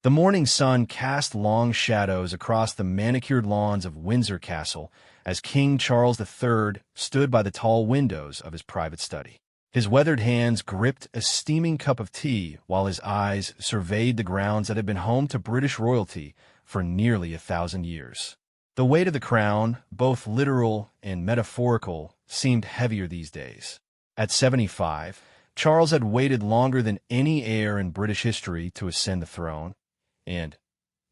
The morning sun cast long shadows across the manicured lawns of Windsor Castle as King Charles III stood by the tall windows of his private study. His weathered hands gripped a steaming cup of tea while his eyes surveyed the grounds that had been home to British royalty for nearly 1,000 years. The weight of the crown, both literal and metaphorical, seemed heavier these days. At 75, Charles had waited longer than any heir in British history to ascend the throne, and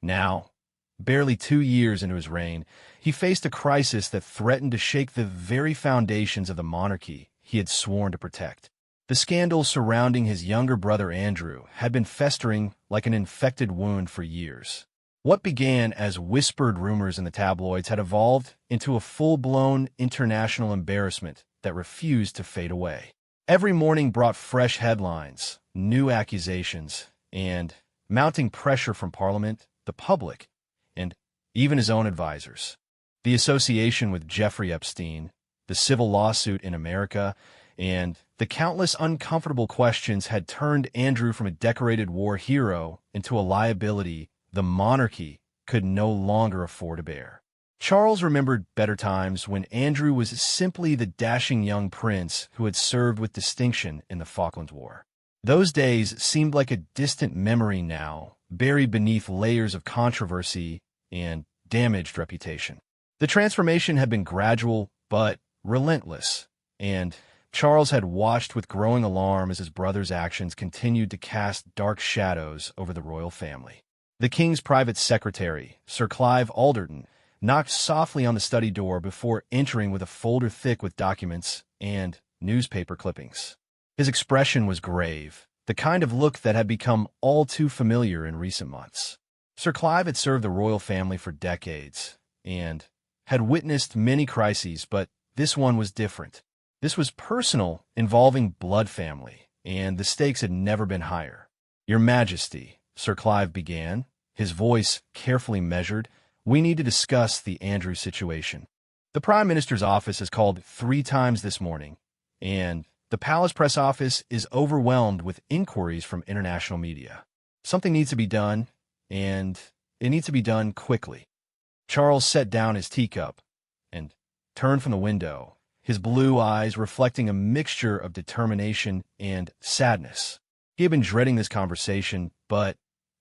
now, barely 2 years into his reign, he faced a crisis that threatened to shake the very foundations of the monarchy he had sworn to protect. The scandal surrounding his younger brother Andrew had been festering like an infected wound for years. What began as whispered rumors in the tabloids had evolved into a full-blown international embarrassment that refused to fade away. Every morning brought fresh headlines, new accusations, and mounting pressure from Parliament, the public, and even his own advisors. The association with Jeffrey Epstein, the civil lawsuit in America, and the countless uncomfortable questions had turned Andrew from a decorated war hero into a liability the monarchy could no longer afford to bear. Charles remembered better times when Andrew was simply the dashing young prince who had served with distinction in the Falklands War. Those days seemed like a distant memory now, buried beneath layers of controversy and damaged reputation. The transformation had been gradual but relentless, and Charles had watched with growing alarm as his brother's actions continued to cast dark shadows over the royal family. The king's private secretary, Sir Clive Alderton, knocked softly on the study door before entering with a folder thick with documents and newspaper clippings. His expression was grave, the kind of look that had become all too familiar in recent months. Sir Clive had served the royal family for decades and had witnessed many crises, but this one was different. This was personal, involving blood family, and the stakes had never been higher. "Your Majesty," Sir Clive began, his voice carefully measured, "we need to discuss the Andrew situation. The Prime Minister's office has called 3 times this morning, and the Palace Press Office is overwhelmed with inquiries from international media. Something needs to be done, and it needs to be done quickly." Charles set down his teacup and turned from the window, his blue eyes reflecting a mixture of determination and sadness. He had been dreading this conversation, but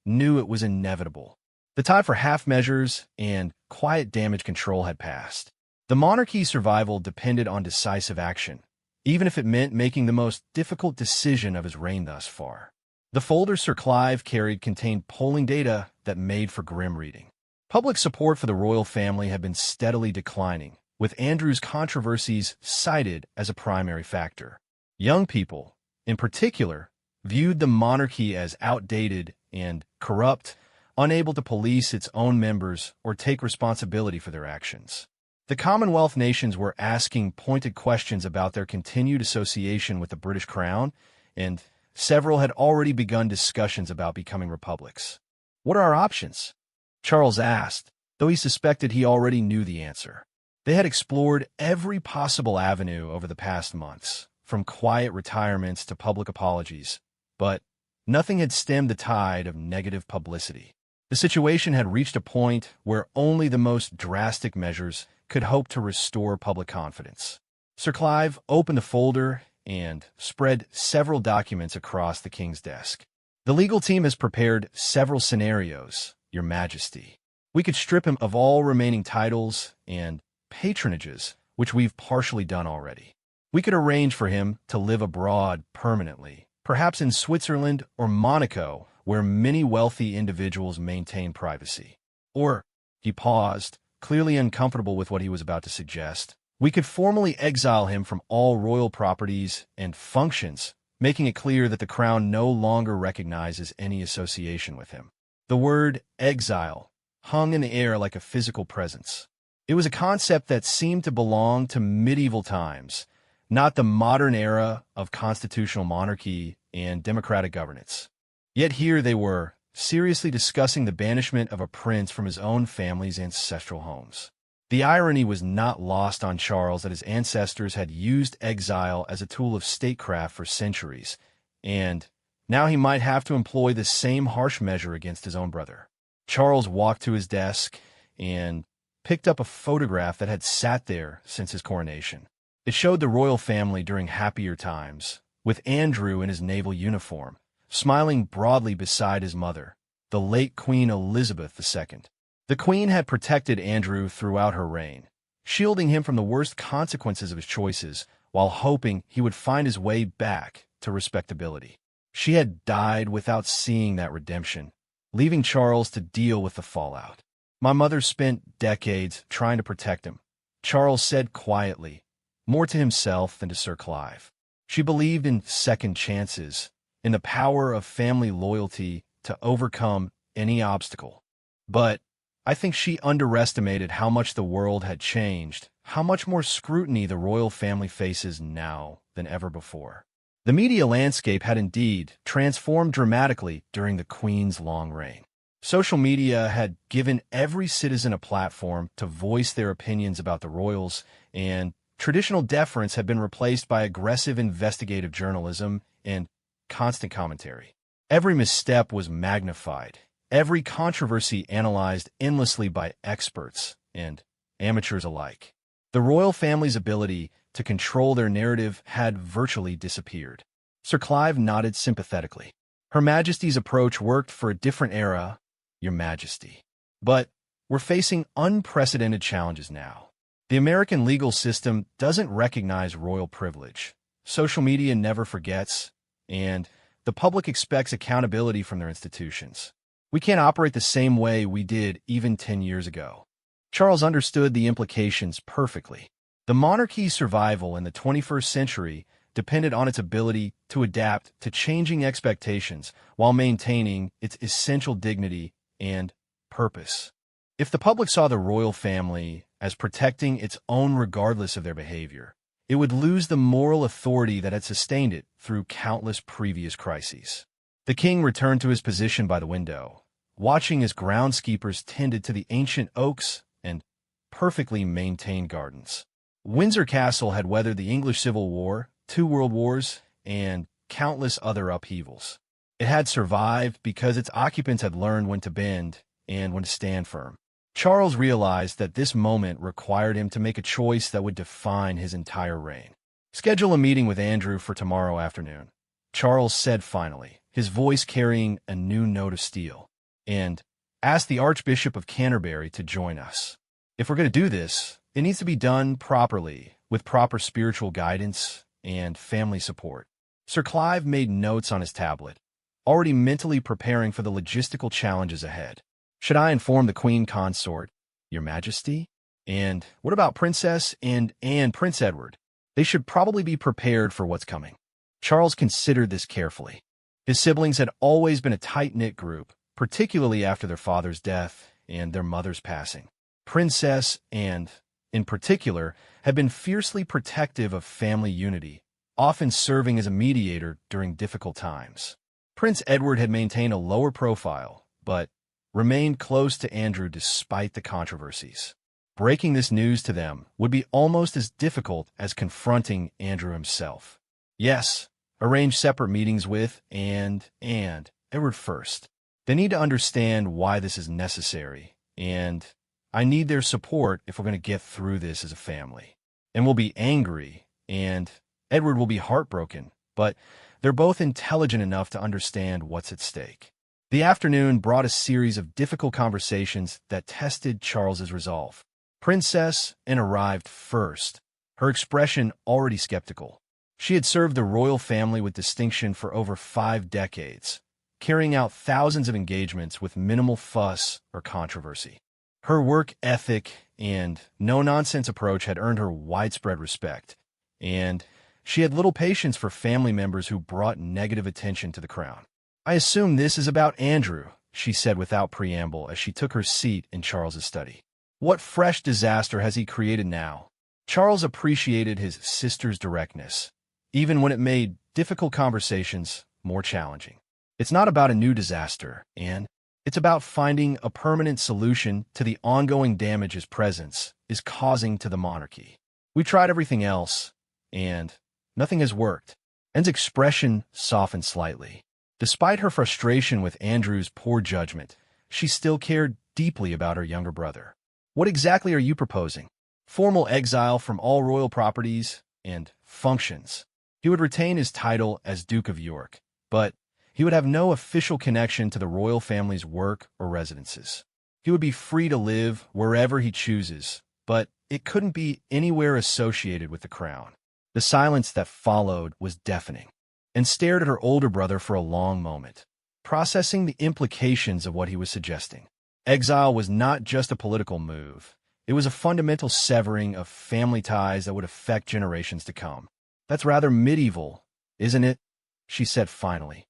knew it was inevitable. The time for half measures and quiet damage control had passed. The monarchy's survival depended on decisive action, even if it meant making the most difficult decision of his reign thus far. The folder Sir Clive carried contained polling data that made for grim reading. Public support for the royal family had been steadily declining, with Andrew's controversies cited as a primary factor. Young people, in particular, viewed the monarchy as outdated and corrupt, unable to police its own members or take responsibility for their actions. The Commonwealth nations were asking pointed questions about their continued association with the British Crown, and several had already begun discussions about becoming republics. "What are our options?" Charles asked, though he suspected he already knew the answer. They had explored every possible avenue over the past months, from quiet retirements to public apologies, but nothing had stemmed the tide of negative publicity. The situation had reached a point where only the most drastic measures could hope to restore public confidence. Sir Clive opened the folder and spread several documents across the king's desk. "The legal team has prepared several scenarios, Your Majesty. We could strip him of all remaining titles and patronages, which we've partially done already. We could arrange for him to live abroad permanently, perhaps in Switzerland or Monaco, where many wealthy individuals maintain privacy. Or," he paused, clearly uncomfortable with what he was about to suggest, "we could formally exile him from all royal properties and functions, making it clear that the crown no longer recognizes any association with him." The word exile hung in the air like a physical presence. It was a concept that seemed to belong to medieval times, not the modern era of constitutional monarchy and democratic governance. Yet here they were, seriously discussing the banishment of a prince from his own family's ancestral homes. The irony was not lost on Charles that his ancestors had used exile as a tool of statecraft for centuries, and Now he might have to employ the same harsh measure against his own brother. Charles walked to his desk and picked up a photograph that had sat there since his coronation. It showed the royal family during happier times, with Andrew in his naval uniform, smiling broadly beside his mother, the late Queen Elizabeth II. The Queen had protected Andrew throughout her reign, shielding him from the worst consequences of his choices while hoping he would find his way back to respectability. She had died without seeing that redemption, leaving Charles to deal with the fallout. My mother spent decades trying to protect him, Charles said quietly, more to himself than to Sir Clive. She believed in second chances, in the power of family loyalty to overcome any obstacle. But I think she underestimated how much the world had changed, how much more scrutiny the royal family faces now than ever before. The media landscape had indeed transformed dramatically during the Queen's long reign. Social media had given every citizen a platform to voice their opinions about the royals, and traditional deference had been replaced by aggressive investigative journalism and constant commentary. Every misstep was magnified, every controversy analyzed endlessly by experts and amateurs alike. The royal family's ability to control their narrative had virtually disappeared. Sir Clive nodded sympathetically. Her Majesty's approach worked for a different era, Your Majesty. But we're facing unprecedented challenges now. The American legal system doesn't recognize royal privilege. Social media never forgets, and the public expects accountability from their institutions. We can't operate the same way we did even 10 years ago. Charles understood the implications perfectly. The monarchy's survival in the 21st century depended on its ability to adapt to changing expectations while maintaining its essential dignity and purpose. If the public saw the royal family as protecting its own regardless of their behavior, it would lose the moral authority that had sustained it through countless previous crises. The king returned to his position by the window, watching as groundskeepers tended to the ancient oaks and perfectly maintained gardens. Windsor Castle had weathered the English Civil War, 2 world wars, and countless other upheavals. It had survived because its occupants had learned when to bend and when to stand firm. Charles realized that this moment required him to make a choice that would define his entire reign. "Schedule a meeting with Andrew for tomorrow afternoon," Charles said finally, his voice carrying a new note of steel. "And ask the Archbishop of Canterbury to join us. If we're going to do this, it needs to be done properly, with proper spiritual guidance and family support." Sir Clive made notes on his tablet, already mentally preparing for the logistical challenges ahead. "Should I inform the Queen Consort, Your Majesty? And what about Princess and Prince Edward? They should probably be prepared for what's coming." Charles considered this carefully. His siblings had always been a tight-knit group, particularly after their father's death and their mother's passing. Princess Anne, in particular, had been fiercely protective of family unity, often serving as a mediator during difficult times. Prince Edward had maintained a lower profile, but remained close to Andrew despite the controversies. Breaking this news to them would be almost as difficult as confronting Andrew himself. Yes, arrange separate meetings with and Edward first. They need to understand why this is necessary, and I need their support if we're going to get through this as a family. And we'll be angry, and Edward will be heartbroken, but they're both intelligent enough to understand what's at stake. The afternoon brought a series of difficult conversations that tested Charles's resolve. Princess Anne arrived first, her expression already skeptical. She had served the royal family with distinction for over 5 decades, carrying out thousands of engagements with minimal fuss or controversy. Her work ethic and no-nonsense approach had earned her widespread respect, and she had little patience for family members who brought negative attention to the crown. "I assume this is about Andrew," she said without preamble as she took her seat in Charles's study. "What fresh disaster has he created now?" Charles appreciated his sister's directness, even when it made difficult conversations more challenging. "It's not about a new disaster, Anne. It's about finding a permanent solution to the ongoing damage his presence is causing to the monarchy. We tried everything else, and nothing has worked." Anne's expression softened slightly. Despite her frustration with Andrew's poor judgment, she still cared deeply about her younger brother. What exactly are you proposing? Formal exile from all royal properties and functions. He would retain his title as Duke of York, but he would have no official connection to the royal family's work or residences. He would be free to live wherever he chooses, but it couldn't be anywhere associated with the crown. The silence that followed was deafening, and stared at her older brother for a long moment, processing the implications of what he was suggesting. Exile was not just a political move. It was a fundamental severing of family ties that would affect generations to come. That's rather medieval, isn't it? She said finally.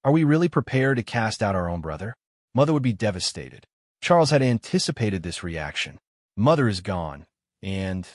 Are we really prepared to cast out our own brother? Mother would be devastated. Charles had anticipated this reaction. Mother is gone, and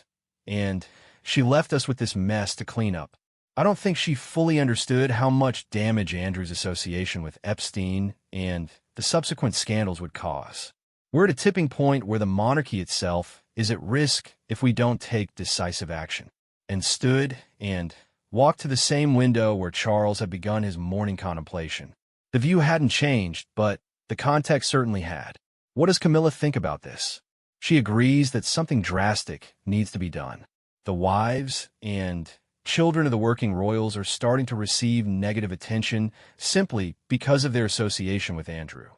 she left us with this mess to clean up. I don't think she fully understood how much damage Andrew's association with Epstein and the subsequent scandals would cause. We're at a tipping point where the monarchy itself is at risk if we don't take decisive action. And stood and walked to the same window where Charles had begun his morning contemplation. The view hadn't changed, but the context certainly had. What does Camilla think about this? She agrees that something drastic needs to be done. The wives and children of the working royals are starting to receive negative attention simply because of their association with Andrew.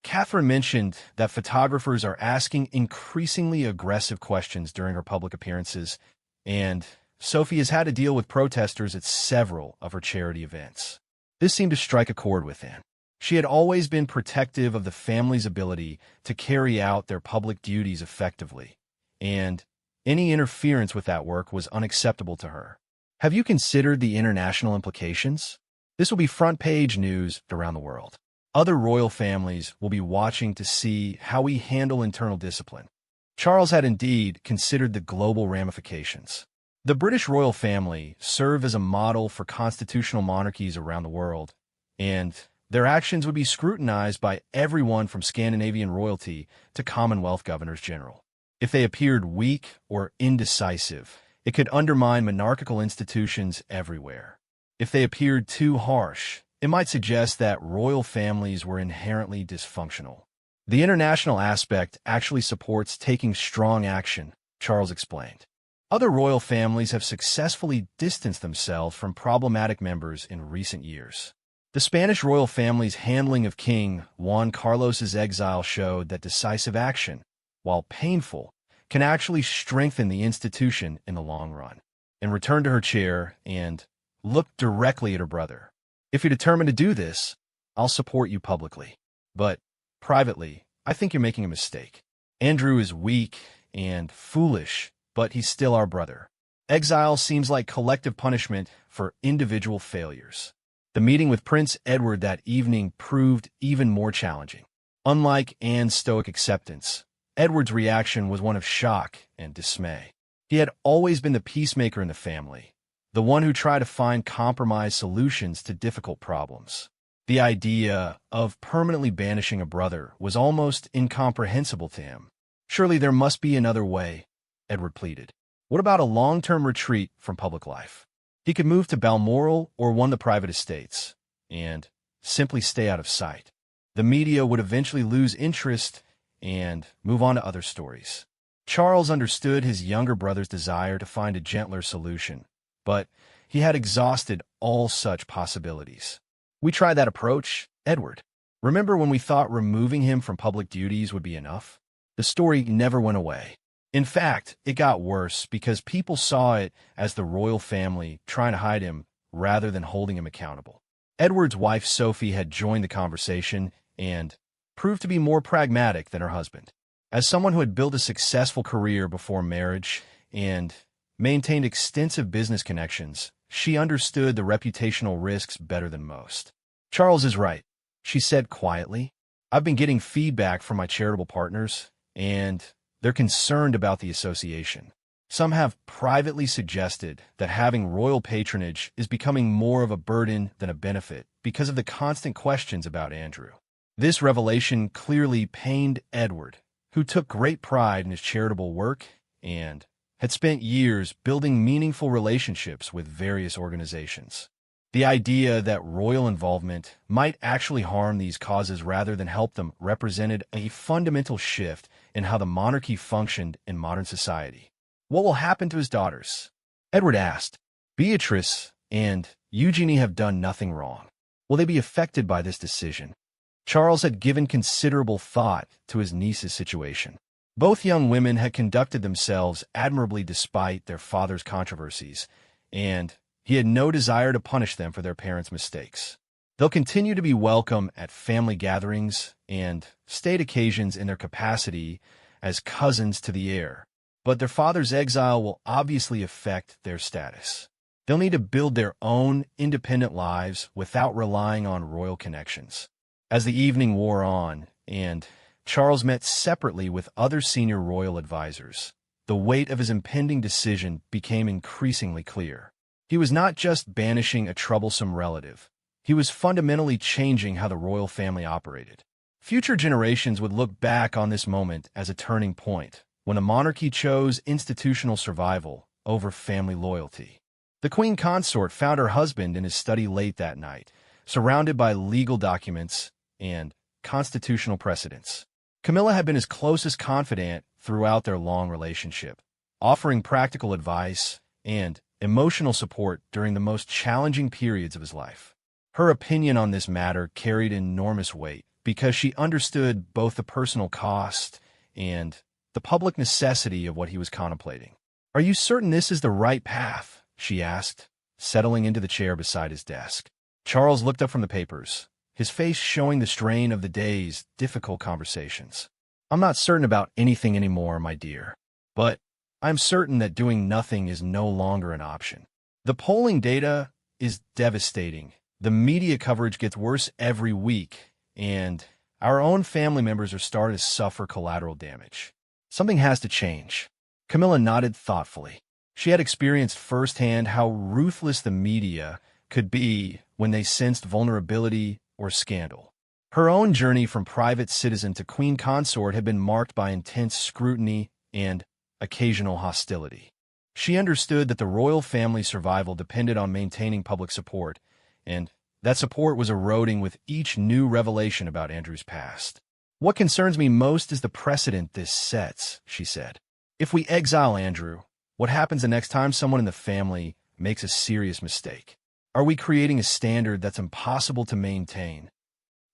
Catherine mentioned that photographers are asking increasingly aggressive questions during her public appearances, and Sophie has had to deal with protesters at several of her charity events. This seemed to strike a chord with Anne. She had always been protective of the family's ability to carry out their public duties effectively, and any interference with that work was unacceptable to her. Have you considered the international implications? This will be front-page news around the world. Other royal families will be watching to see how we handle internal discipline. Charles had indeed considered the global ramifications. The British royal family served as a model for constitutional monarchies around the world, and their actions would be scrutinized by everyone from Scandinavian royalty to Commonwealth governors general. If they appeared weak or indecisive, it could undermine monarchical institutions everywhere. If they appeared too harsh, it might suggest that royal families were inherently dysfunctional. The international aspect actually supports taking strong action, Charles explained. Other royal families have successfully distanced themselves from problematic members in recent years. The Spanish royal family's handling of King Juan Carlos's exile showed that decisive action, while painful, can actually strengthen the institution in the long run. And returned to her chair and looked directly at her brother. If you're determined to do this, I'll support you publicly. But privately, I think you're making a mistake. Andrew is weak and foolish, but he's still our brother. Exile seems like collective punishment for individual failures. The meeting with Prince Edward that evening proved even more challenging. Unlike Anne's stoic acceptance, Edward's reaction was one of shock and dismay. He had always been the peacemaker in the family, the one who tried to find compromise solutions to difficult problems. The idea of permanently banishing a brother was almost incomprehensible to him. Surely there must be another way, Edward pleaded. What about a long-term retreat from public life? He could move to Balmoral or one of the private estates, and simply stay out of sight. The media would eventually lose interest and move on to other stories. Charles understood his younger brother's desire to find a gentler solution, but he had exhausted all such possibilities. We tried that approach, Edward. Remember when we thought removing him from public duties would be enough? The story never went away. In fact, it got worse because people saw it as the royal family trying to hide him rather than holding him accountable. Edward's wife Sophie had joined the conversation and proved to be more pragmatic than her husband. As someone who had built a successful career before marriage and maintained extensive business connections, she understood the reputational risks better than most. Charles is right, she said quietly. I've been getting feedback from my charitable partners, and they're concerned about the association. Some have privately suggested that having royal patronage is becoming more of a burden than a benefit because of the constant questions about Andrew. This revelation clearly pained Edward, who took great pride in his charitable work and had spent years building meaningful relationships with various organizations. The idea that royal involvement might actually harm these causes rather than help them represented a fundamental shift in how the monarchy functioned in modern society. What will happen to his daughters? Edward asked. Beatrice and Eugenie have done nothing wrong. Will they be affected by this decision? Charles had given considerable thought to his niece's situation. Both young women had conducted themselves admirably despite their father's controversies, and he had no desire to punish them for their parents' mistakes. They'll continue to be welcome at family gatherings and state occasions in their capacity as cousins to the heir, but their father's exile will obviously affect their status. They'll need to build their own independent lives without relying on royal connections. As the evening wore on, and Charles met separately with other senior royal advisors, the weight of his impending decision became increasingly clear. He was not just banishing a troublesome relative. He was fundamentally changing how the royal family operated. Future generations would look back on this moment as a turning point, when the monarchy chose institutional survival over family loyalty. The queen consort found her husband in his study late that night, surrounded by legal documents and constitutional precedents. Camilla had been his closest confidant throughout their long relationship, offering practical advice and emotional support during the most challenging periods of his life. Her opinion on this matter carried enormous weight because she understood both the personal cost and the public necessity of what he was contemplating. "Are you certain this is the right path?" she asked, settling into the chair beside his desk. Charles looked up from the papers, his face showing the strain of the day's difficult conversations. "I'm not certain about anything anymore, my dear, but I'm certain that doing nothing is no longer an option. The polling data is devastating. The media coverage gets worse every week, and our own family members are starting to suffer collateral damage. Something has to change." Camilla nodded thoughtfully. She had experienced firsthand how ruthless the media could be when they sensed vulnerability or scandal. Her own journey from private citizen to queen consort had been marked by intense scrutiny and occasional hostility. She understood that the royal family's survival depended on maintaining public support, and that support was eroding with each new revelation about Andrew's past. "What concerns me most is the precedent this sets," she said. "If we exile Andrew, what happens the next time someone in the family makes a serious mistake? Are we creating a standard that's impossible to maintain?"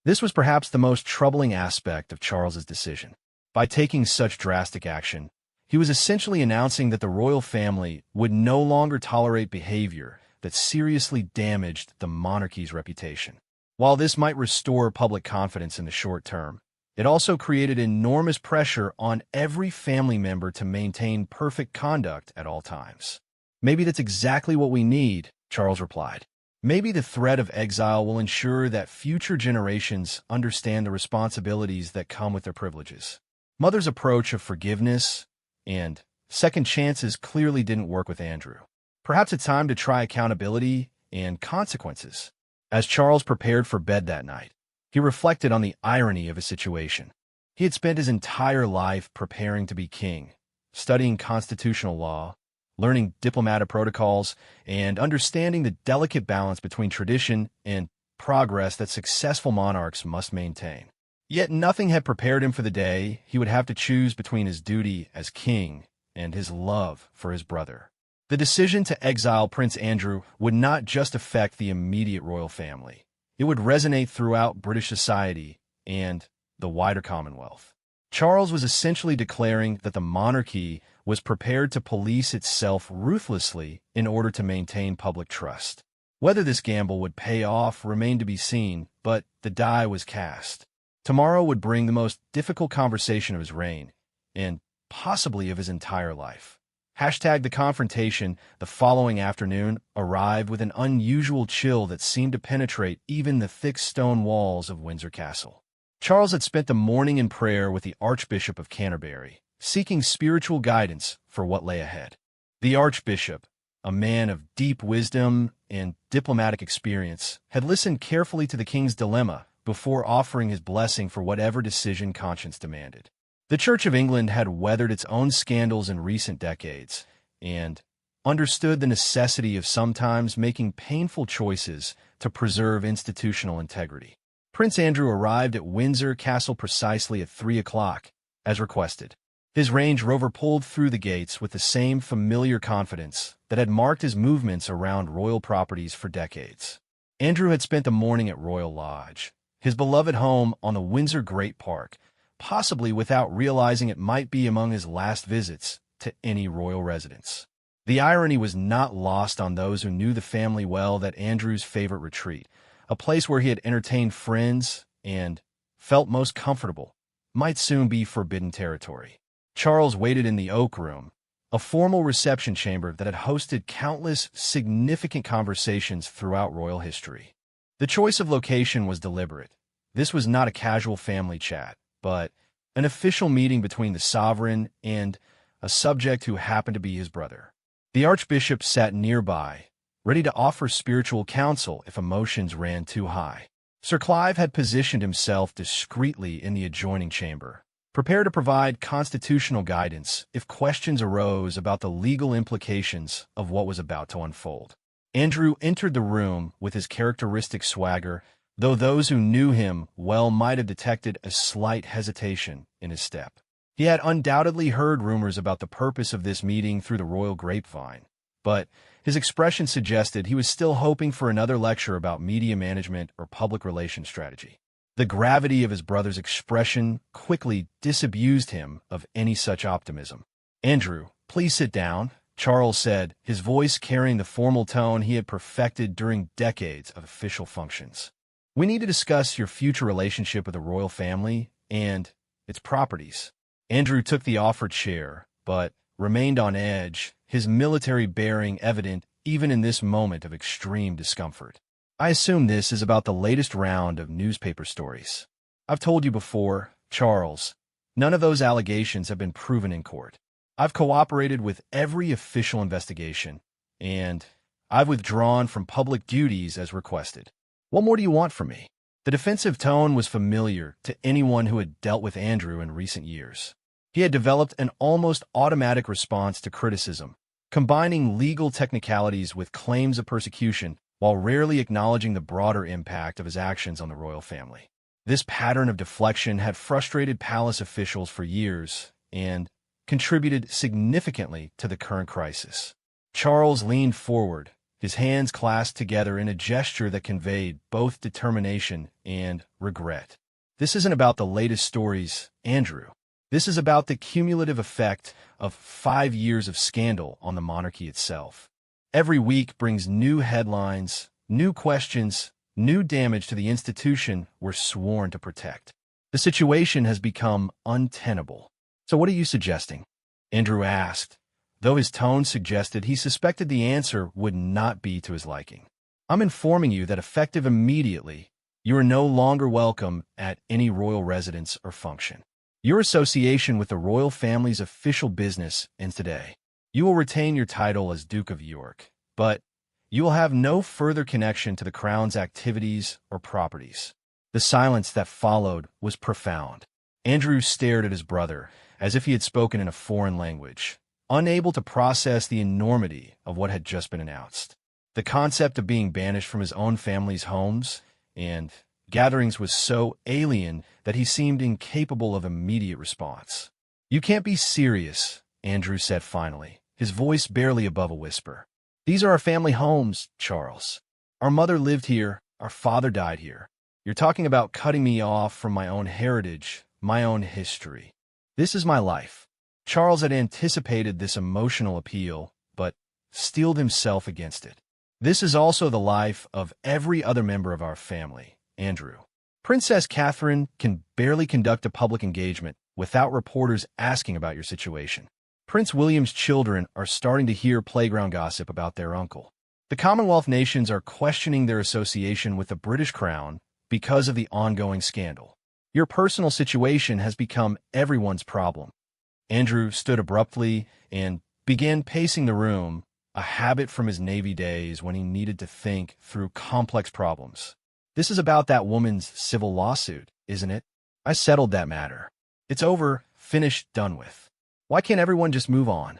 This was perhaps the most troubling aspect of Charles's decision. By taking such drastic action, he was essentially announcing that the royal family would no longer tolerate behavior that seriously damaged the monarchy's reputation. While this might restore public confidence in the short term, it also created enormous pressure on every family member to maintain perfect conduct at all times. "Maybe that's exactly what we need," Charles replied. "Maybe the threat of exile will ensure that future generations understand the responsibilities that come with their privileges." Mother's approach of forgiveness and second chances clearly didn't work with Andrew. Perhaps it's time to try accountability and consequences. As Charles prepared for bed that night, he reflected on the irony of his situation. He had spent his entire life preparing to be king, studying constitutional law, learning diplomatic protocols, and understanding the delicate balance between tradition and progress that successful monarchs must maintain. Yet nothing had prepared him for the day he would have to choose between his duty as king and his love for his brother. The decision to exile Prince Andrew would not just affect the immediate royal family. It would resonate throughout British society and the wider Commonwealth. Charles was essentially declaring that the monarchy was prepared to police itself ruthlessly in order to maintain public trust. Whether this gamble would pay off remained to be seen, but the die was cast. Tomorrow would bring the most difficult conversation of his reign, and possibly of his entire life. The confrontation the following afternoon arrived with an unusual chill that seemed to penetrate even the thick stone walls of Windsor Castle. Charles had spent the morning in prayer with the Archbishop of Canterbury, seeking spiritual guidance for what lay ahead. The Archbishop, a man of deep wisdom and diplomatic experience, had listened carefully to the king's dilemma before offering his blessing for whatever decision conscience demanded. The Church of England had weathered its own scandals in recent decades, and understood the necessity of sometimes making painful choices to preserve institutional integrity. Prince Andrew arrived at Windsor Castle precisely at 3 o'clock, as requested. His Range Rover pulled through the gates with the same familiar confidence that had marked his movements around royal properties for decades. Andrew had spent the morning at Royal Lodge, his beloved home on the Windsor Great Park, possibly without realizing it might be among his last visits to any royal residence. The irony was not lost on those who knew the family well that Andrew's favorite retreat, a place where he had entertained friends and felt most comfortable, might soon be forbidden territory. Charles waited in the Oak Room, a formal reception chamber that had hosted countless significant conversations throughout royal history. The choice of location was deliberate. This was not a casual family chat, but an official meeting between the sovereign and a subject who happened to be his brother. The archbishop sat nearby, ready to offer spiritual counsel if emotions ran too high. Sir Clive had positioned himself discreetly in the adjoining chamber, prepared to provide constitutional guidance if questions arose about the legal implications of what was about to unfold. Andrew entered the room with his characteristic swagger, though those who knew him well might have detected a slight hesitation in his step. He had undoubtedly heard rumors about the purpose of this meeting through the royal grapevine, but his expression suggested he was still hoping for another lecture about media management or public relations strategy. The gravity of his brother's expression quickly disabused him of any such optimism. "Andrew, please sit down," Charles said, his voice carrying the formal tone he had perfected during decades of official functions. "We need to discuss your future relationship with the royal family and its properties." Andrew took the offered chair, but remained on edge, his military bearing evident even in this moment of extreme discomfort. "I assume this is about the latest round of newspaper stories. I've told you before, Charles, none of those allegations have been proven in court. I've cooperated with every official investigation, and I've withdrawn from public duties as requested. What more do you want from me?" The defensive tone was familiar to anyone who had dealt with Andrew in recent years. He had developed an almost automatic response to criticism, combining legal technicalities with claims of persecution while rarely acknowledging the broader impact of his actions on the royal family. This pattern of deflection had frustrated palace officials for years and contributed significantly to the current crisis. Charles leaned forward, his hands clasped together in a gesture that conveyed both determination and regret. "This isn't about the latest stories, Andrew. This is about the cumulative effect of 5 years of scandal on the monarchy itself. Every week brings new headlines, new questions, new damage to the institution we're sworn to protect. The situation has become untenable. So what are you suggesting?" Andrew asked, though his tone suggested he suspected the answer would not be to his liking. "I'm informing you that effective immediately, you are no longer welcome at any royal residence or function. Your association with the royal family's official business ends today. You will retain your title as Duke of York, but you will have no further connection to the Crown's activities or properties." The silence that followed was profound. Andrew stared at his brother as if he had spoken in a foreign language, unable to process the enormity of what had just been announced. The concept of being banished from his own family's homes and gatherings was so alien that he seemed incapable of immediate response. "You can't be serious," Andrew said finally, his voice barely above a whisper. "These are our family homes, Charles. Our mother lived here, our father died here. You're talking about cutting me off from my own heritage, my own history. This is my life." Charles had anticipated this emotional appeal, but steeled himself against it. "This is also the life of every other member of our family, Andrew. Princess Catherine can barely conduct a public engagement without reporters asking about your situation. Prince William's children are starting to hear playground gossip about their uncle. The Commonwealth nations are questioning their association with the British Crown because of the ongoing scandal. Your personal situation has become everyone's problem." Andrew stood abruptly and began pacing the room, a habit from his Navy days when he needed to think through complex problems. "This is about that woman's civil lawsuit, isn't it? I settled that matter. It's over, finished, done with. Why can't everyone just move on?"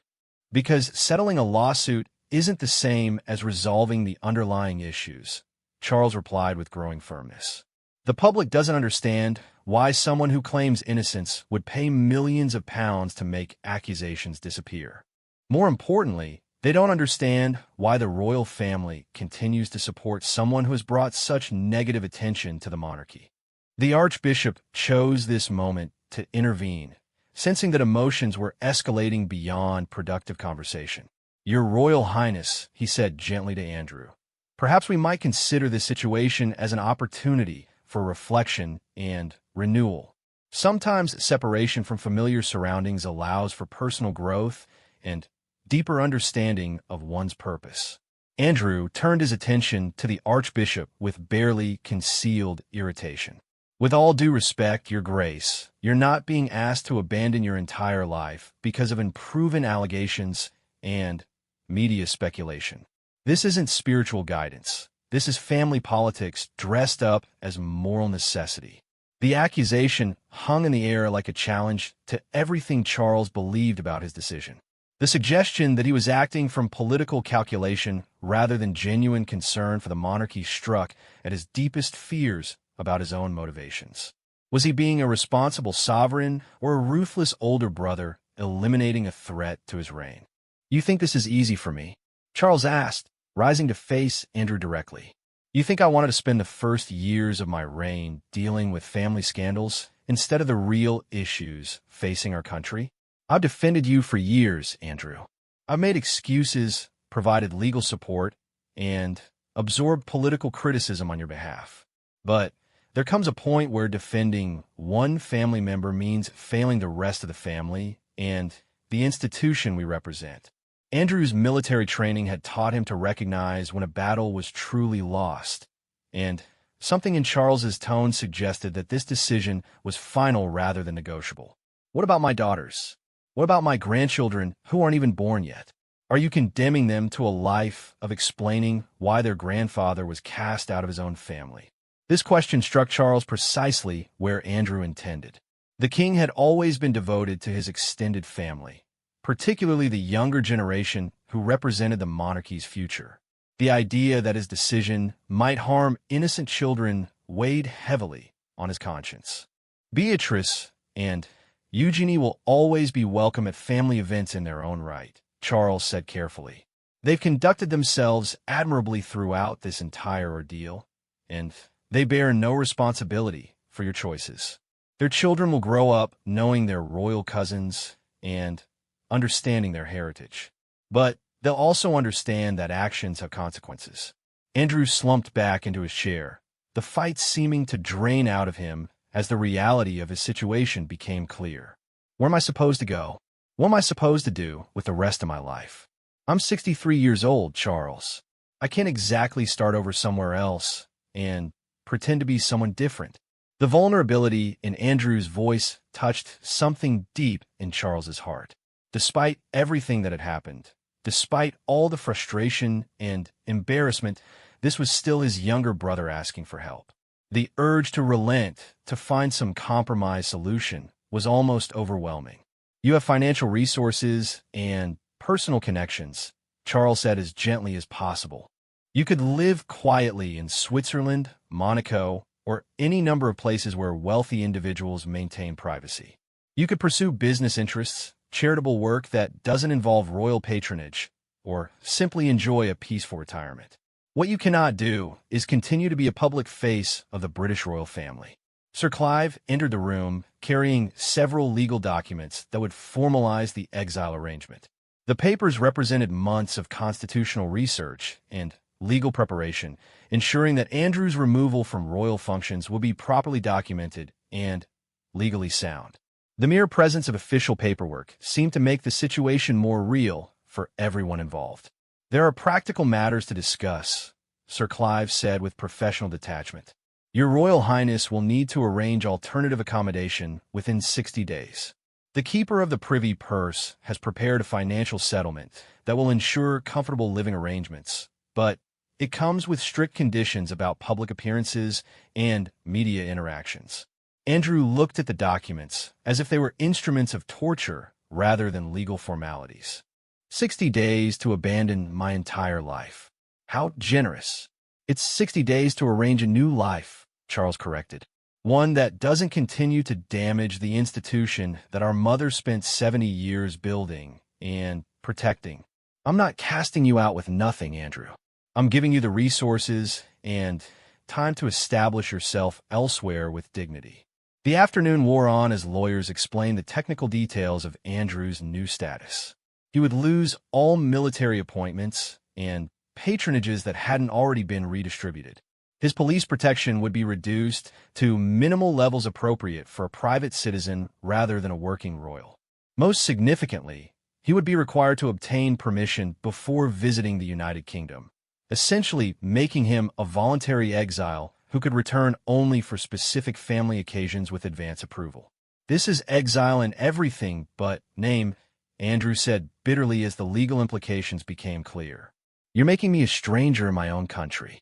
"Because settling a lawsuit isn't the same as resolving the underlying issues, Charles replied with growing firmness. The public doesn't understand why someone who claims innocence would pay millions of pounds to make accusations disappear. More importantly, they don't understand why the royal family continues to support someone who has brought such negative attention to the monarchy. The Archbishop chose this moment to intervene, sensing that emotions were escalating beyond productive conversation. "Your Royal Highness," he said gently to Andrew, "perhaps we might consider this situation as an opportunity for reflection and renewal. Sometimes separation from familiar surroundings allows for personal growth and deeper understanding of one's purpose." Andrew turned his attention to the Archbishop with barely concealed irritation. "With all due respect, Your Grace, you're not being asked to abandon your entire life because of unproven allegations and media speculation. This isn't spiritual guidance. This is family politics dressed up as moral necessity." The accusation hung in the air like a challenge to everything Charles believed about his decision. The suggestion that he was acting from political calculation rather than genuine concern for the monarchy struck at his deepest fears about his own motivations. Was he being a responsible sovereign or a ruthless older brother eliminating a threat to his reign? "You think this is easy for me?" Charles asked, rising to face Andrew directly. "You think I wanted to spend the first years of my reign dealing with family scandals instead of the real issues facing our country? I've defended you for years, Andrew. I've made excuses, provided legal support, and absorbed political criticism on your behalf. But there comes a point where defending one family member means failing the rest of the family and the institution we represent." Andrew's military training had taught him to recognize when a battle was truly lost, and something in Charles's tone suggested that this decision was final rather than negotiable. "What about my daughters? What about my grandchildren who aren't even born yet? Are you condemning them to a life of explaining why their grandfather was cast out of his own family?" This question struck Charles precisely where Andrew intended. The king had always been devoted to his extended family, particularly the younger generation who represented the monarchy's future. The idea that his decision might harm innocent children weighed heavily on his conscience. "Beatrice and Eugenie will always be welcome at family events in their own right," Charles said carefully. "They've conducted themselves admirably throughout this entire ordeal, and they bear no responsibility for your choices. Their children will grow up knowing their royal cousins and understanding their heritage. But they'll also understand that actions have consequences." Andrew slumped back into his chair, the fight seeming to drain out of him as the reality of his situation became clear. "Where am I supposed to go? What am I supposed to do with the rest of my life? I'm 63 years old, Charles. I can't exactly start over somewhere else and pretend to be someone different." The vulnerability in Andrew's voice touched something deep in Charles's heart. Despite everything that had happened, despite all the frustration and embarrassment, this was still his younger brother asking for help. The urge to relent, to find some compromise solution, was almost overwhelming. "You have financial resources and personal connections," Charles said as gently as possible. "You could live quietly in Switzerland, Monaco, or any number of places where wealthy individuals maintain privacy. You could pursue business interests, charitable work that doesn't involve royal patronage, or simply enjoy a peaceful retirement. What you cannot do is continue to be a public face of the British royal family." Sir Clive entered the room carrying several legal documents that would formalize the exile arrangement. The papers represented months of constitutional research and legal preparation, ensuring that Andrew's removal from royal functions would be properly documented and legally sound. The mere presence of official paperwork seemed to make the situation more real for everyone involved. "There are practical matters to discuss," Sir Clive said with professional detachment. "Your Royal Highness will need to arrange alternative accommodation within 60 days. The Keeper of the Privy Purse has prepared a financial settlement that will ensure comfortable living arrangements, but it comes with strict conditions about public appearances and media interactions." Andrew looked at the documents as if they were instruments of torture rather than legal formalities. 60 days to abandon my entire life. How generous. It's 60 days to arrange a new life, Charles corrected. One that doesn't continue to damage the institution that our mother spent 70 years building and protecting. I'm not casting you out with nothing, Andrew. I'm giving you the resources and time to establish yourself elsewhere with dignity. The afternoon wore on as lawyers explained the technical details of Andrew's new status. He would lose all military appointments and patronages that hadn't already been redistributed. His police protection would be reduced to minimal levels appropriate for a private citizen rather than a working royal. Most significantly, he would be required to obtain permission before visiting the United Kingdom, essentially making him a voluntary exile who could return only for specific family occasions with advance approval. This is exile in everything but name, Andrew said bitterly as the legal implications became clear. You're making me a stranger in my own country.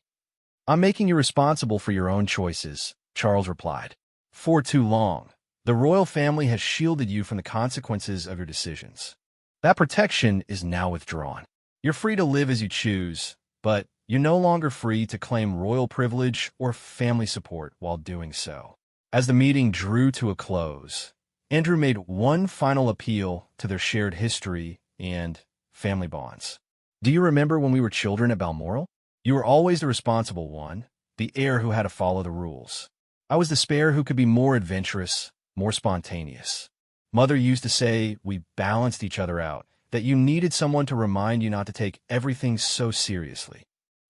I'm making you responsible for your own choices, Charles replied. For too long, the royal family has shielded you from the consequences of your decisions. That protection is now withdrawn. You're free to live as you choose, but you're no longer free to claim royal privilege or family support while doing so. As the meeting drew to a close, Andrew made one final appeal to their shared history and family bonds. Do you remember when we were children at Balmoral? You were always the responsible one, the heir who had to follow the rules. I was the spare who could be more adventurous, more spontaneous. Mother used to say we balanced each other out, that you needed someone to remind you not to take everything so seriously.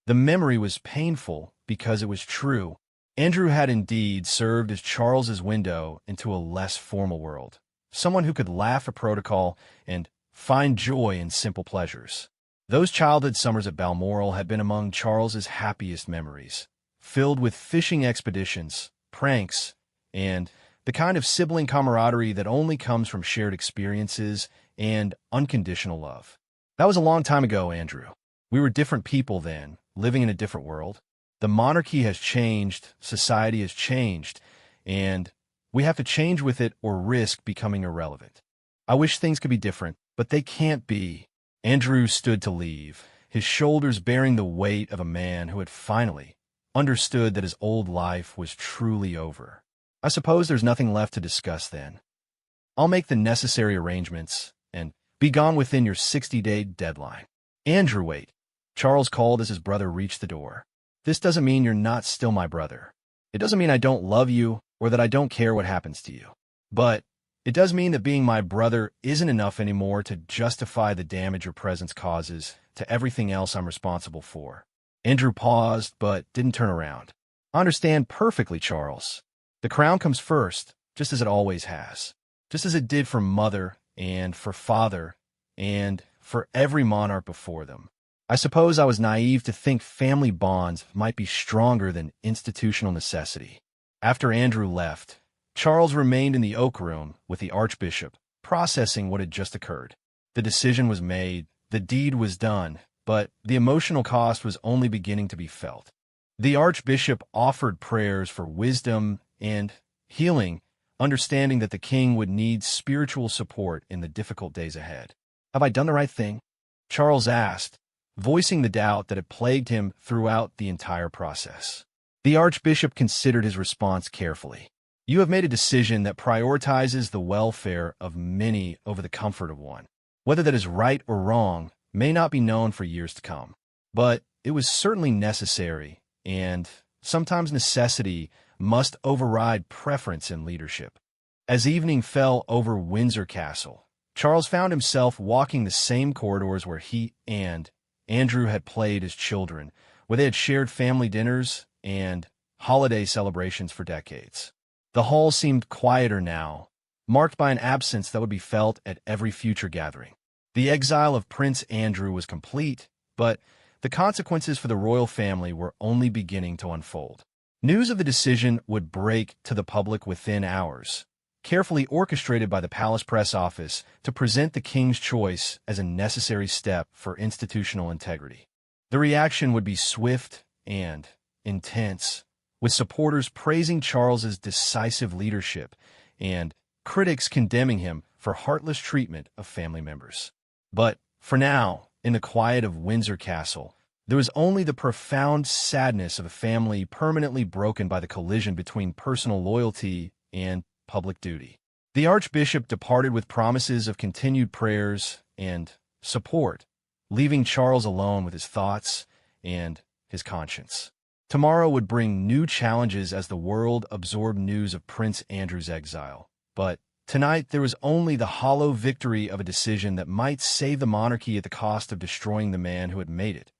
The memory was painful because it was true. Andrew had indeed served as Charles's window into a less formal world, someone who could laugh at protocol and find joy in simple pleasures. Those childhood summers at Balmoral had been among Charles's happiest memories, filled with fishing expeditions, pranks, and the kind of sibling camaraderie that only comes from shared experiences and unconditional love. That was a long time ago, Andrew. We were different people then, living in a different world. The monarchy has changed, society has changed, and we have to change with it or risk becoming irrelevant. I wish things could be different, but they can't be. Andrew stood to leave, his shoulders bearing the weight of a man who had finally understood that his old life was truly over. I suppose there's nothing left to discuss then. I'll make the necessary arrangements and be gone within your 60-day deadline. Andrew, wait, Charles called as his brother reached the door. This doesn't mean you're not still my brother. It doesn't mean I don't love you or that I don't care what happens to you. But it does mean that being my brother isn't enough anymore to justify the damage your presence causes to everything else I'm responsible for. Andrew paused, but didn't turn around. I understand perfectly, Charles. The crown comes first, just as it always has. Just as it did for mother and for father and for every monarch before them. I suppose I was naive to think family bonds might be stronger than institutional necessity. After Andrew left, Charles remained in the Oak Room with the Archbishop, processing what had just occurred. The decision was made, the deed was done, but the emotional cost was only beginning to be felt. The Archbishop offered prayers for wisdom and healing, understanding that the king would need spiritual support in the difficult days ahead. Have I done the right thing? Charles asked, voicing the doubt that had plagued him throughout the entire process. The Archbishop considered his response carefully. You have made a decision that prioritizes the welfare of many over the comfort of one. Whether that is right or wrong may not be known for years to come. But it was certainly necessary, and sometimes necessity must override preference in leadership. As evening fell over Windsor Castle, Charles found himself walking the same corridors where he and Andrew had played as children, where they had shared family dinners and holiday celebrations for decades. The hall seemed quieter now, marked by an absence that would be felt at every future gathering. The exile of Prince Andrew was complete, but the consequences for the royal family were only beginning to unfold. News of the decision would break to the public within hours, carefully orchestrated by the Palace Press Office to present the king's choice as a necessary step for institutional integrity. The reaction would be swift and intense, with supporters praising Charles's decisive leadership and critics condemning him for heartless treatment of family members. But For now, in the quiet of Windsor Castle, there was only the profound sadness of a family permanently broken by the collision between personal loyalty and public duty. The Archbishop departed with promises of continued prayers and support, leaving Charles alone with his thoughts and his conscience. Tomorrow would bring new challenges as the world absorbed news of Prince Andrew's exile. But tonight there was only the hollow victory of a decision that might save the monarchy at the cost of destroying the man who had made it.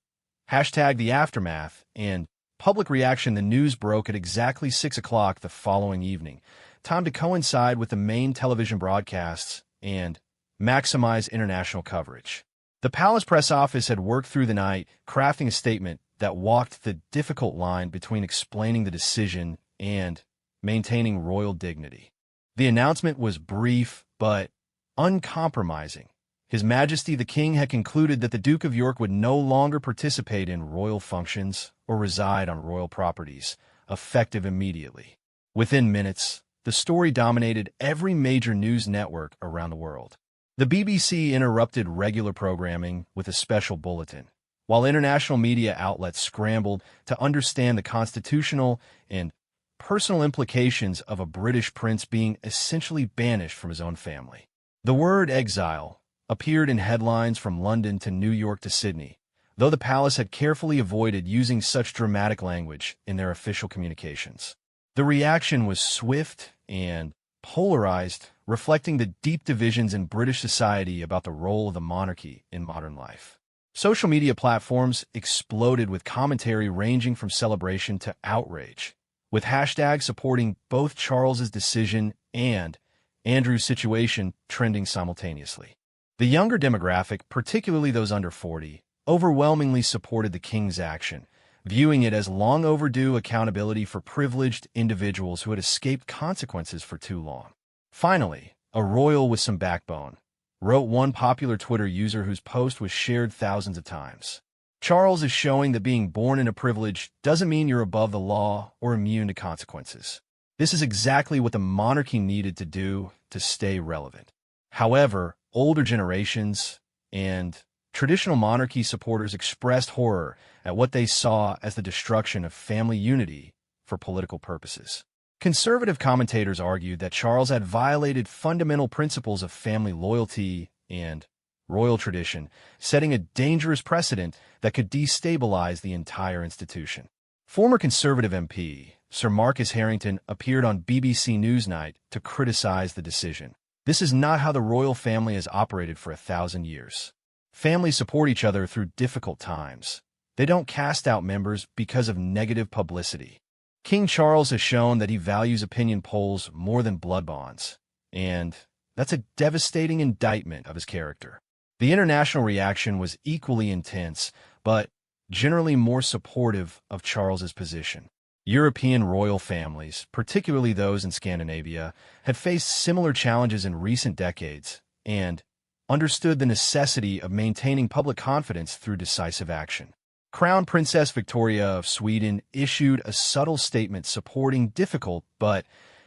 #The aftermath and public reaction. The news broke at exactly 6 o'clock the following evening, time to coincide with the main television broadcasts and maximize international coverage. The palace press office had worked through the night, crafting a statement that walked the difficult line between explaining the decision and maintaining royal dignity. The announcement was brief but uncompromising. His Majesty the King had concluded that the Duke of York would no longer participate in royal functions or reside on royal properties, effective immediately. Within minutes, the story dominated every major news network around the world. The BBC interrupted regular programming with a special bulletin, while international media outlets scrambled to understand the constitutional and personal implications of a British prince being essentially banished from his own family. The word exile appeared in headlines from London to New York to Sydney, though the palace had carefully avoided using such dramatic language in their official communications. The reaction was swift and polarized, reflecting the deep divisions in British society about the role of the monarchy in modern life. Social media platforms exploded with commentary ranging from celebration to outrage, with hashtags supporting both Charles's decision and Andrew's situation trending simultaneously. The younger demographic, particularly those under 40, overwhelmingly supported the king's action, viewing it as long overdue accountability for privileged individuals who had escaped consequences for too long. Finally, a royal with some backbone, wrote one popular Twitter user whose post was shared thousands of times. Charles is showing that being born in a privilege doesn't mean you're above the law or immune to consequences. This is exactly what the monarchy needed to do to stay relevant. However, older generations and traditional monarchy supporters expressed horror at what they saw as the destruction of family unity for political purposes. Conservative commentators argued that Charles had violated fundamental principles of family loyalty and royal tradition, setting a dangerous precedent that could destabilize the entire institution. Former Conservative MP Sir Marcus Harrington appeared on BBC Newsnight to criticize the decision. This is not how the royal family has operated for 1,000 years. Families support each other through difficult times. They don't cast out members because of negative publicity. King Charles has shown that he values opinion polls more than blood bonds, and that's a devastating indictment of his character. The international reaction was equally intense, but generally more supportive of Charles's position. European royal families, particularly those in Scandinavia, had faced similar challenges in recent decades and understood the necessity of maintaining public confidence through decisive action. Crown Princess Victoria of Sweden issued a subtle statement supporting difficult but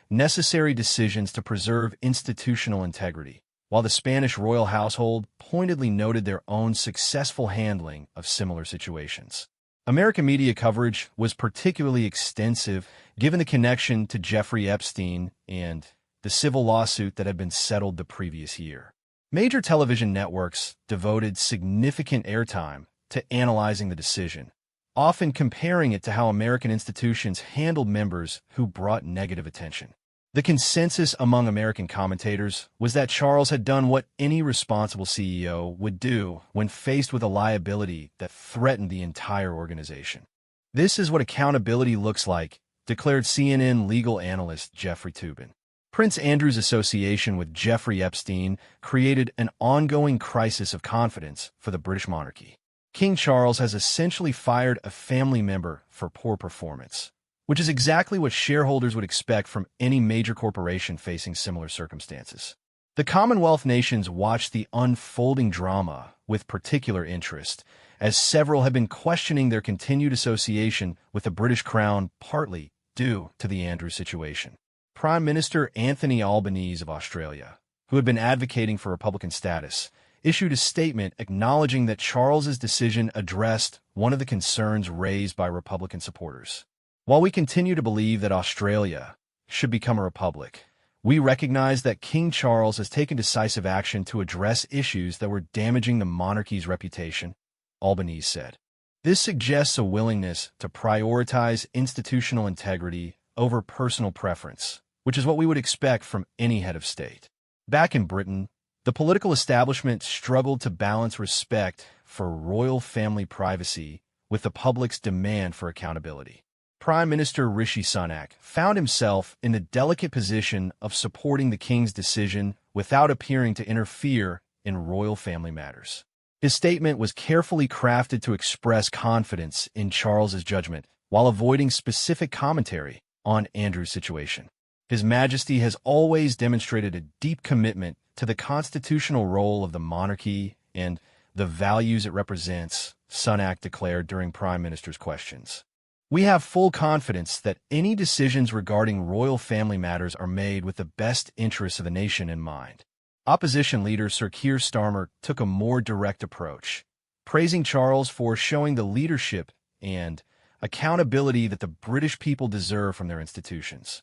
necessary decisions to preserve institutional integrity, while the Spanish royal household pointedly noted their own successful handling of similar situations. American media coverage was particularly extensive given the connection to Jeffrey Epstein and the civil lawsuit that had been settled the previous year. Major television networks devoted significant airtime to analyzing the decision, often comparing it to how American institutions handled members who brought negative attention. The consensus among American commentators was that Charles had done what any responsible CEO would do when faced with a liability that threatened the entire organization. This is what accountability looks like, declared CNN legal analyst Jeffrey Toobin. Prince Andrew's association with Jeffrey Epstein created an ongoing crisis of confidence for the British monarchy. King Charles has essentially fired a family member for poor performance, which is exactly what shareholders would expect from any major corporation facing similar circumstances. The Commonwealth nations watched the unfolding drama with particular interest, as several have been questioning their continued association with the British Crown, partly due to the Andrew situation. Prime Minister Anthony Albanese of Australia, who had been advocating for Republican status, issued a statement acknowledging that Charles's decision addressed one of the concerns raised by Republican supporters. While we continue to believe that Australia should become a republic, we recognize that King Charles has taken decisive action to address issues that were damaging the monarchy's reputation, Albanese said. This suggests a willingness to prioritize institutional integrity over personal preference, which is what we would expect from any head of state. Back in Britain, the political establishment struggled to balance respect for royal family privacy with the public's demand for accountability. Prime Minister Rishi Sunak found himself in the delicate position of supporting the king's decision without appearing to interfere in royal family matters. His statement was carefully crafted to express confidence in Charles's judgment while avoiding specific commentary on Andrew's situation. His Majesty has always demonstrated a deep commitment to the constitutional role of the monarchy and the values it represents, Sunak declared during Prime Minister's questions. We have full confidence that any decisions regarding royal family matters are made with the best interests of the nation in mind. Opposition leader Sir Keir Starmer took a more direct approach, praising Charles for showing the leadership and accountability that the British people deserve from their institutions.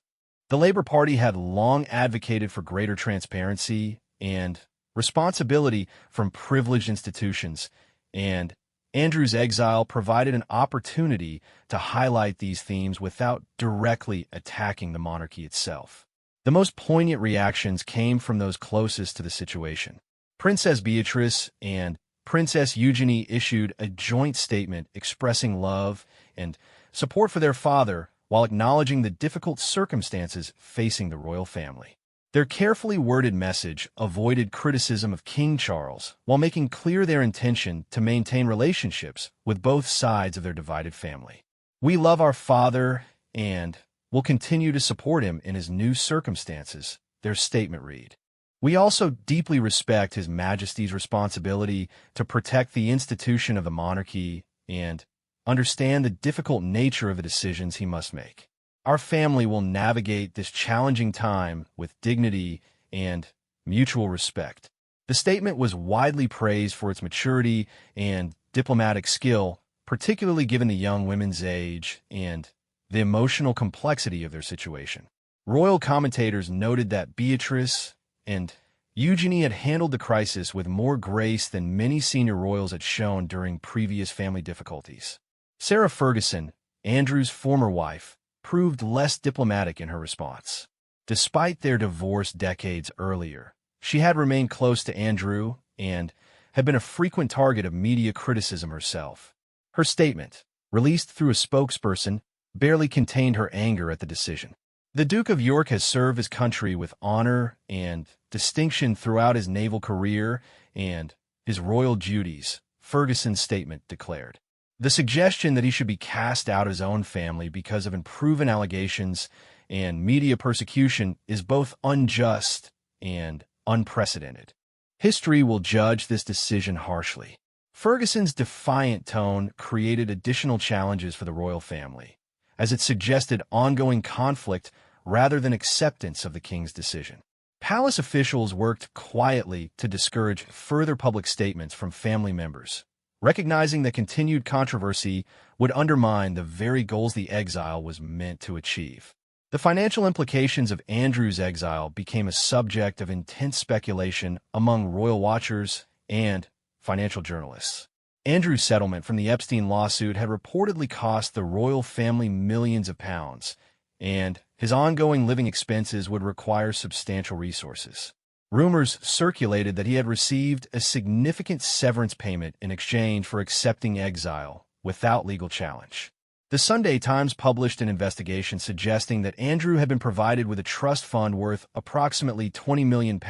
The Labour Party had long advocated for greater transparency and responsibility from privileged institutions, and Andrew's exile provided an opportunity to highlight these themes without directly attacking the monarchy itself. The most poignant reactions came from those closest to the situation. Princess Beatrice and Princess Eugenie issued a joint statement expressing love and support for their father while acknowledging the difficult circumstances facing the royal family. Their carefully worded message avoided criticism of King Charles while making clear their intention to maintain relationships with both sides of their divided family. "We love our father and will continue to support him in his new circumstances," their statement read. "We also deeply respect His Majesty's responsibility to protect the institution of the monarchy and understand the difficult nature of the decisions he must make. Our family will navigate this challenging time with dignity and mutual respect." The statement was widely praised for its maturity and diplomatic skill, particularly given the young women's age and the emotional complexity of their situation. Royal commentators noted that Beatrice and Eugenie had handled the crisis with more grace than many senior royals had shown during previous family difficulties. Sarah Ferguson, Andrew's former wife, proved less diplomatic in her response. Despite their divorce decades earlier, she had remained close to Andrew and had been a frequent target of media criticism herself. Her statement, released through a spokesperson, barely contained her anger at the decision. "The Duke of York has served his country with honor and distinction throughout his naval career and his royal duties," Ferguson's statement declared. "The suggestion that he should be cast out of his own family because of unproven allegations and media persecution is both unjust and unprecedented. History will judge this decision harshly." Ferguson's defiant tone created additional challenges for the royal family, as it suggested ongoing conflict rather than acceptance of the king's decision. Palace officials worked quietly to discourage further public statements from family members, recognizing that continued controversy would undermine the very goals the exile was meant to achieve. The financial implications of Andrew's exile became a subject of intense speculation among royal watchers and financial journalists. Andrew's settlement from the Epstein lawsuit had reportedly cost the royal family millions of pounds, and his ongoing living expenses would require substantial resources. Rumors circulated that he had received a significant severance payment in exchange for accepting exile without legal challenge. The Sunday Times published an investigation suggesting that Andrew had been provided with a trust fund worth approximately £20 million,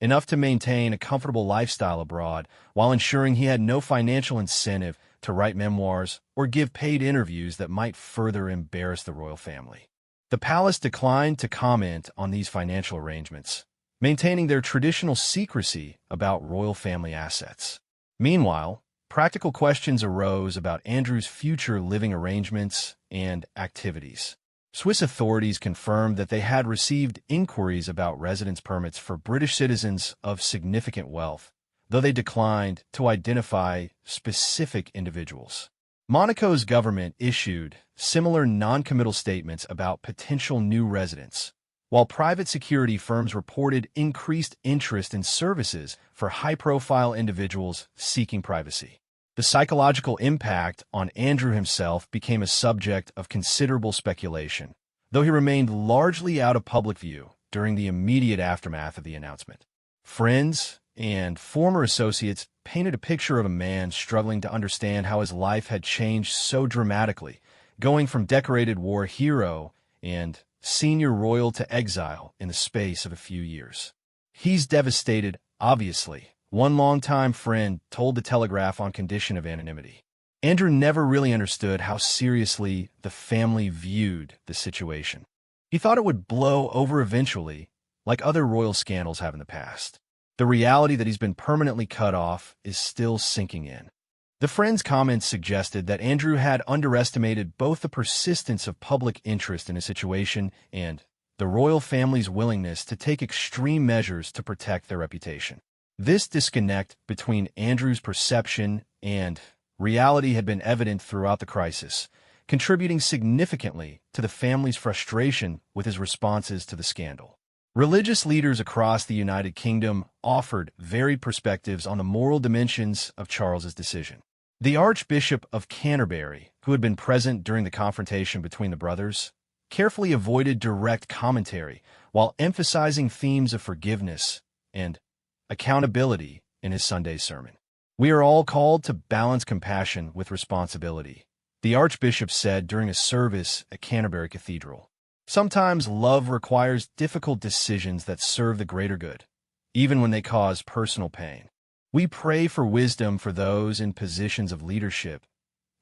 enough to maintain a comfortable lifestyle abroad, while ensuring he had no financial incentive to write memoirs or give paid interviews that might further embarrass the royal family. The palace declined to comment on these financial arrangements, maintaining their traditional secrecy about royal family assets. Meanwhile, practical questions arose about Andrew's future living arrangements and activities. Swiss authorities confirmed that they had received inquiries about residence permits for British citizens of significant wealth, though they declined to identify specific individuals. Monaco's government issued similar non-committal statements about potential new residents, while private security firms reported increased interest in services for high-profile individuals seeking privacy. The psychological impact on Andrew himself became a subject of considerable speculation, though he remained largely out of public view during the immediate aftermath of the announcement. Friends and former associates painted a picture of a man struggling to understand how his life had changed so dramatically, going from decorated war hero and senior royal to exile in the space of a few years. "He's devastated, obviously," one longtime friend told the Telegraph on condition of anonymity. Andrew never really understood how seriously the family viewed the situation. He thought it would blow over eventually, like other royal scandals have in the past. The reality that he's been permanently cut off is still sinking in. The friend's comments suggested that Andrew had underestimated both the persistence of public interest in a situation and the royal family's willingness to take extreme measures to protect their reputation. This disconnect between Andrew's perception and reality had been evident throughout the crisis, contributing significantly to the family's frustration with his responses to the scandal. Religious leaders across the United Kingdom offered varied perspectives on the moral dimensions of Charles's decision. The Archbishop of Canterbury, who had been present during the confrontation between the brothers, carefully avoided direct commentary while emphasizing themes of forgiveness and accountability in his Sunday sermon. "We are all called to balance compassion with responsibility," the Archbishop said during a service at Canterbury Cathedral. "Sometimes love requires difficult decisions that serve the greater good, even when they cause personal pain. We pray for wisdom for those in positions of leadership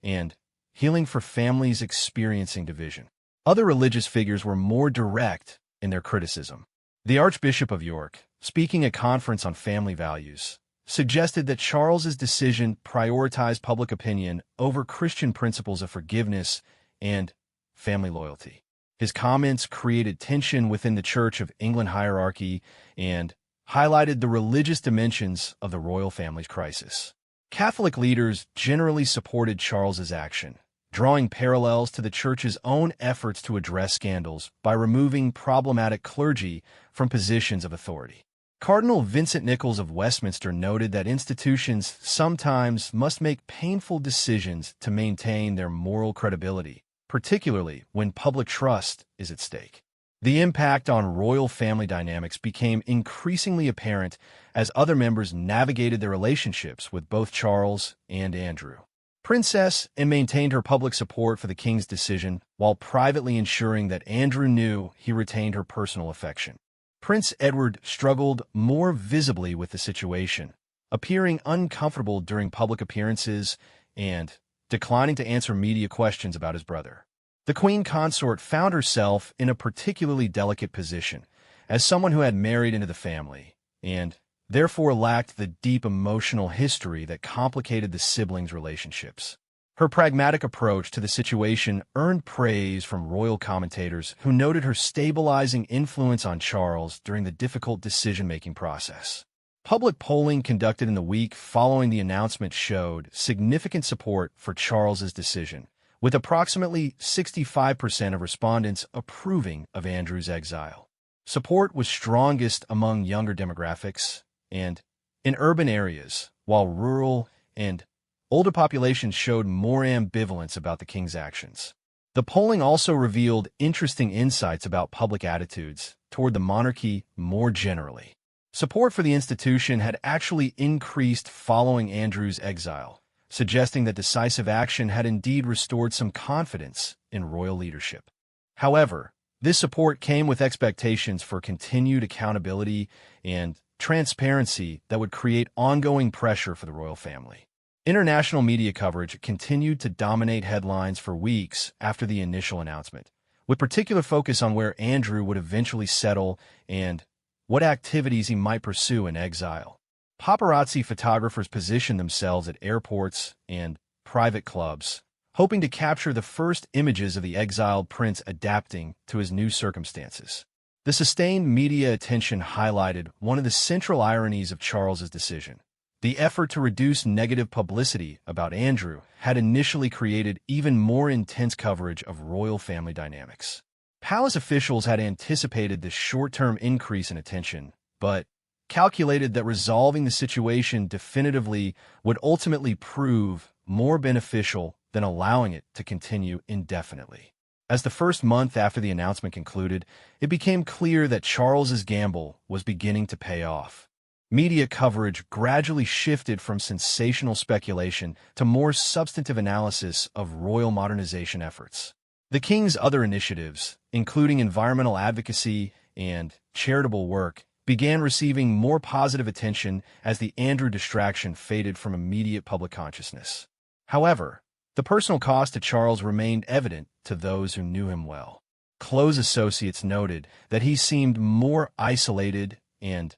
and healing for families experiencing division." Other religious figures were more direct in their criticism. The Archbishop of York, speaking at a conference on family values, suggested that Charles's decision prioritized public opinion over Christian principles of forgiveness and family loyalty. His comments created tension within the Church of England hierarchy and highlighted the religious dimensions of the royal family's crisis. Catholic leaders generally supported Charles's action, drawing parallels to the Church's own efforts to address scandals by removing problematic clergy from positions of authority. Cardinal Vincent Nichols of Westminster noted that institutions sometimes must make painful decisions to maintain their moral credibility, particularly when public trust is at stake. The impact on royal family dynamics became increasingly apparent as other members navigated their relationships with both Charles and Andrew. Princess Anne maintained her public support for the king's decision while privately ensuring that Andrew knew he retained her personal affection. Prince Edward struggled more visibly with the situation, appearing uncomfortable during public appearances and declining to answer media questions about his brother. The Queen Consort found herself in a particularly delicate position as someone who had married into the family and therefore lacked the deep emotional history that complicated the siblings' relationships. Her pragmatic approach to the situation earned praise from royal commentators who noted her stabilizing influence on Charles during the difficult decision-making process. Public polling conducted in the week following the announcement showed significant support for Charles's decision, with approximately 65% of respondents approving of Andrew's exile. Support was strongest among younger demographics and in urban areas, while rural and older populations showed more ambivalence about the king's actions. The polling also revealed interesting insights about public attitudes toward the monarchy more generally. Support for the institution had actually increased following Andrew's exile, suggesting that decisive action had indeed restored some confidence in royal leadership. However, this support came with expectations for continued accountability and transparency that would create ongoing pressure for the royal family. International media coverage continued to dominate headlines for weeks after the initial announcement, with particular focus on where Andrew would eventually settle and what activities he might pursue in exile. Paparazzi photographers positioned themselves at airports and private clubs, hoping to capture the first images of the exiled prince adapting to his new circumstances. The sustained media attention highlighted one of the central ironies of Charles's decision: The effort to reduce negative publicity about Andrew had initially created even more intense coverage of royal family dynamics. Palace officials had anticipated this short-term increase in attention, but calculated that resolving the situation definitively would ultimately prove more beneficial than allowing it to continue indefinitely. As the first month after the announcement concluded, it became clear that Charles's gamble was beginning to pay off. Media coverage gradually shifted from sensational speculation to more substantive analysis of royal modernization efforts. The king's other initiatives, including environmental advocacy and charitable work, began receiving more positive attention as the Andrew distraction faded from immediate public consciousness. However, the personal cost to Charles remained evident to those who knew him well. Close associates noted that he seemed more isolated and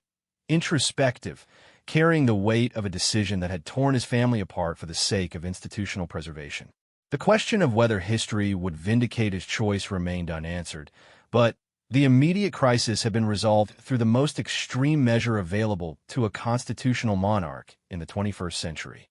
introspective, carrying the weight of a decision that had torn his family apart for the sake of institutional preservation. The question of whether history would vindicate his choice remained unanswered, but the immediate crisis had been resolved through the most extreme measure available to a constitutional monarch in the 21st century.